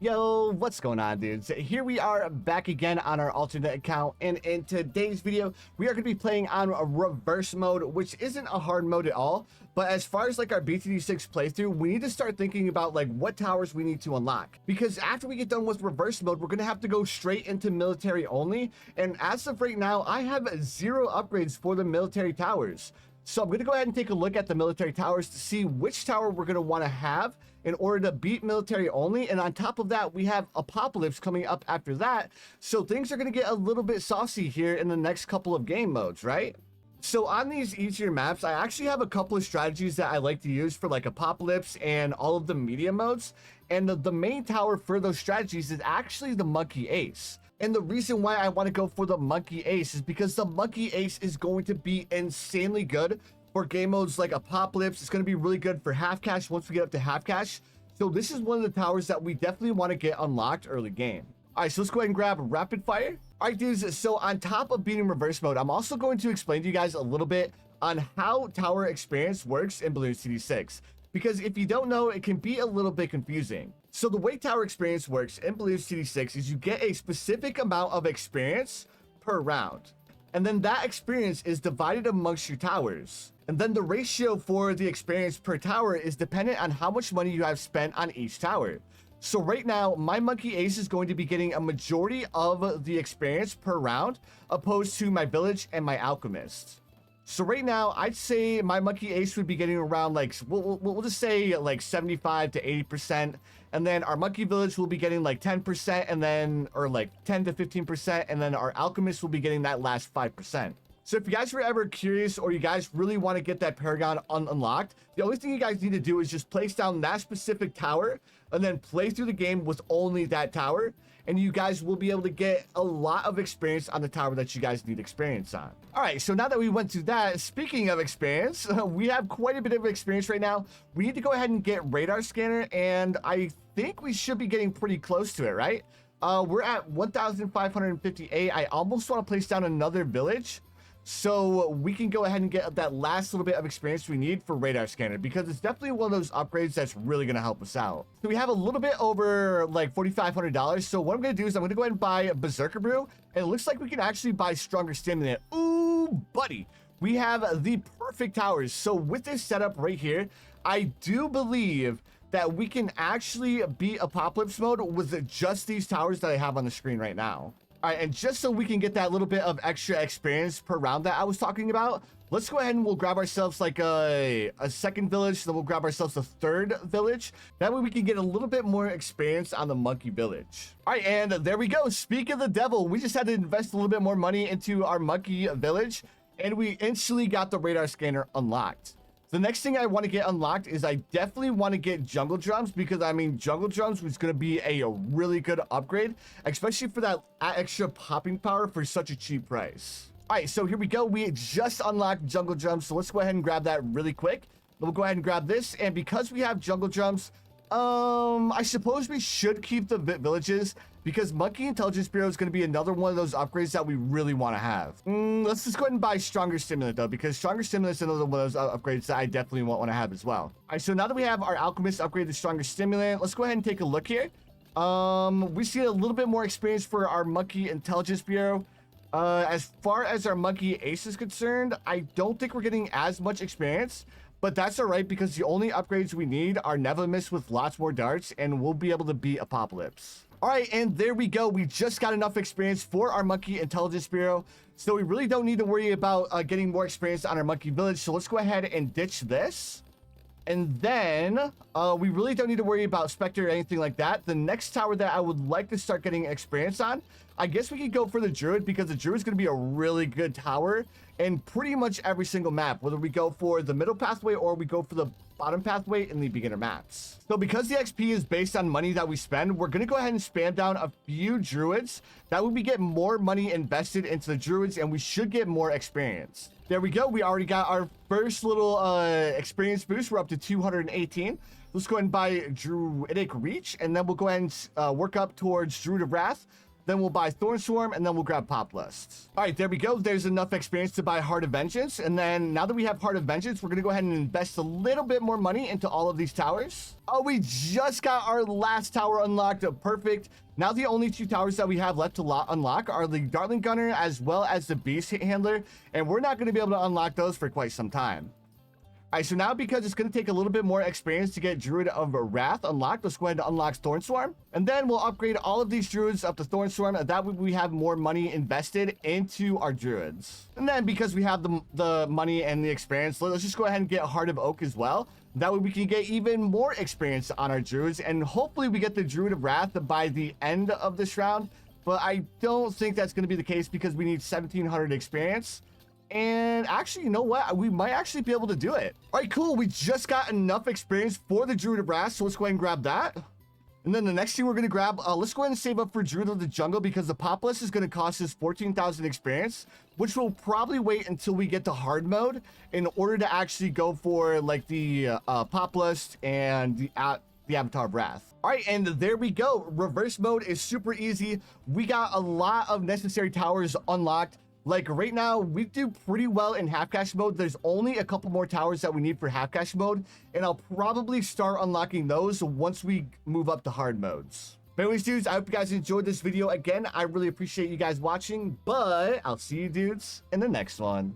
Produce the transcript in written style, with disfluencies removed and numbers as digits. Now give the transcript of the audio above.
Yo, what's going on, dudes? Here we are back again on our alternate account, and in today's video we are going to be playing on a reverse mode, which isn't a hard mode at all. But as far as like our BTD6 playthrough, we need to start thinking about like what towers we need to unlock, because after we get done with reverse mode, we're going to have to go straight into military only, and as of right now I have 0 upgrades for the military towers. So I'm going to go ahead and take a look at the military towers to see which tower we're going to want to have in order to beat military only. And on top of that, we have Apocalypse coming up after that. So things are going to get a little bit saucy here in the next couple of game modes, right? So on these easier maps, I actually have a couple of strategies that I like to use for like Apocalypse and all of the medium modes. And the main tower for those strategies is actually the Monkey Ace. And the reason why I want to go for the Monkey Ace is because the Monkey Ace is going to be insanely good for game modes like Apocalypse. It's going to be really good for half cash once we get up to half cash. So this is one of the towers that we definitely want to get unlocked early game. All right, so let's go ahead and grab rapid fire. All right, dudes, so on top of beating reverse mode, I'm also going to explain to you guys a little bit on how tower experience works in Bloons TD 6. Because if you don't know, it can be a little bit confusing. So the way tower experience works in Bloons TD 6 is you get a specific amount of experience per round. And then that experience is divided amongst your towers. And then the ratio for the experience per tower is dependent on how much money you have spent on each tower. So right now, my Monkey Ace is going to be getting a majority of the experience per round, opposed to my Village and my Alchemist. So right now, I'd say my Monkey Ace would be getting around like, we'll just say like 75 to 80%. And then our Monkey Village will be getting like 10%, and then, or like 10 to 15%. And then our Alchemist will be getting that last 5%. So if you guys were ever curious, or you guys really want to get that Paragon unlocked, the only thing you guys need to do is just place down that specific tower and then play through the game with only that tower. And you guys will be able to get a lot of experience on the tower that you guys need experience on. All right, so now that we went through that, speaking of experience, we have quite a bit of experience right now. We need to go ahead and get radar scanner, and I think we should be getting pretty close to it, right? We're at 1,558. I almost want to place down another village, so we can go ahead and get that last little bit of experience we need for radar scanner, because it's definitely one of those upgrades that's really going to help us out. So we have a little bit over like $4,500. So what I'm going to do is I'm going to go ahead and buy Berserker Brew, and it looks like we can actually buy Stronger Stimulant. Ooh, buddy, we have the perfect towers. So with this setup right here, I do believe that we can actually beat Apocalypse mode with just these towers that I have on the screen right now. All right, and just so we can get that little bit of extra experience per round that I was talking about, let's go ahead and we'll grab ourselves like a second village, then we'll grab ourselves a third village. That way we can get a little bit more experience on the Monkey Village. All right, and there we go. Speak of the devil, we just had to invest a little bit more money into our Monkey Village, and we instantly got the radar scanner unlocked. The next thing I want to get unlocked is I definitely want to get Jungle Drums, because I mean Jungle Drums was going to be a really good upgrade, especially for that extra popping power for such a cheap price. All right, so here we go. We just unlocked Jungle Drums, so let's go ahead and grab that really quick. Then we'll go ahead and grab this, and because we have Jungle Drums, I suppose we should keep the villages, because Monkey Intelligence Bureau is going to be another one of those upgrades that we really want to have. Let's just go ahead and buy Stronger Stimulant, though, because Stronger Stimulant is another one of those upgrades that I definitely want to have as well. All right, so now that we have our Alchemist upgrade to Stronger Stimulant, let's go ahead and take a look here. We see a little bit more experience for our Monkey Intelligence Bureau. As far as our Monkey Ace is concerned, I don't think we're getting as much experience. But that's all right, because the only upgrades we need are Nevermiss with lots more darts, and we'll be able to beat Apocalypse. All right, and there we go. We just got enough experience for our Monkey Intelligence Bureau, so we really don't need to worry about getting more experience on our Monkey Village. So let's go ahead and ditch this. And then we really don't need to worry about Spectre or anything like that. The next tower that I would like to start getting experience on, I guess we could go for the Druid, because the Druid is going to be a really good tower in pretty much every single map, whether we go for the middle pathway or we go for the bottom pathway in the beginner maps. So because the XP is based on money that we spend, we're going to go ahead and spam down a few Druids. That way we get more money invested into the Druids, and we should get more experience. There we go. We already got our first little experience boost. We're up to 218. Let's go ahead and buy Druidic Reach, and then we'll go ahead and work up towards Druid of Wrath. then we'll buy Thorn Swarm, and then we'll grab Pop List. All right, there we go. There's enough experience to buy Heart of Vengeance. And then now that we have Heart of Vengeance, we're going to go ahead and invest a little bit more money into all of these towers. Oh, we just got our last tower unlocked. Perfect. Now the only 2 towers that we have left to unlock are the Dartling Gunner as well as the Beast Handler. And we're not going to be able to unlock those for quite some time. All right, so now because it's going to take a little bit more experience to get Druid of Wrath unlocked, let's go ahead and unlock Thorn Swarm. And then we'll upgrade all of these Druids up to Thorn Swarm. That way we have more money invested into our Druids. And then because we have the money and the experience, let's just go ahead and get Heart of Oak as well. That way we can get even more experience on our Druids. And hopefully we get the Druid of Wrath by the end of this round. But I don't think that's going to be the case because we need 1,700 experience. And actually, you know what? We might actually be able to do it. All right, cool. We just got enough experience for the Druid of Wrath, so let's go ahead and grab that. And then the next thing we're going to grab, let's go ahead and save up for Druid of the Jungle because the Pop List is going to cost us 14,000 experience, which will probably wait until we get to hard mode in order to actually go for like the Pop List and the Avatar of Wrath. All right, and there we go. Reverse mode is super easy. We got a lot of necessary towers unlocked. Like right now, we do pretty well in half cash mode. There's only a couple more towers that we need for half cash mode, and I'll probably start unlocking those once we move up to hard modes. But anyways, dudes, I hope you guys enjoyed this video. Again, I really appreciate you guys watching, but I'll see you dudes in the next one.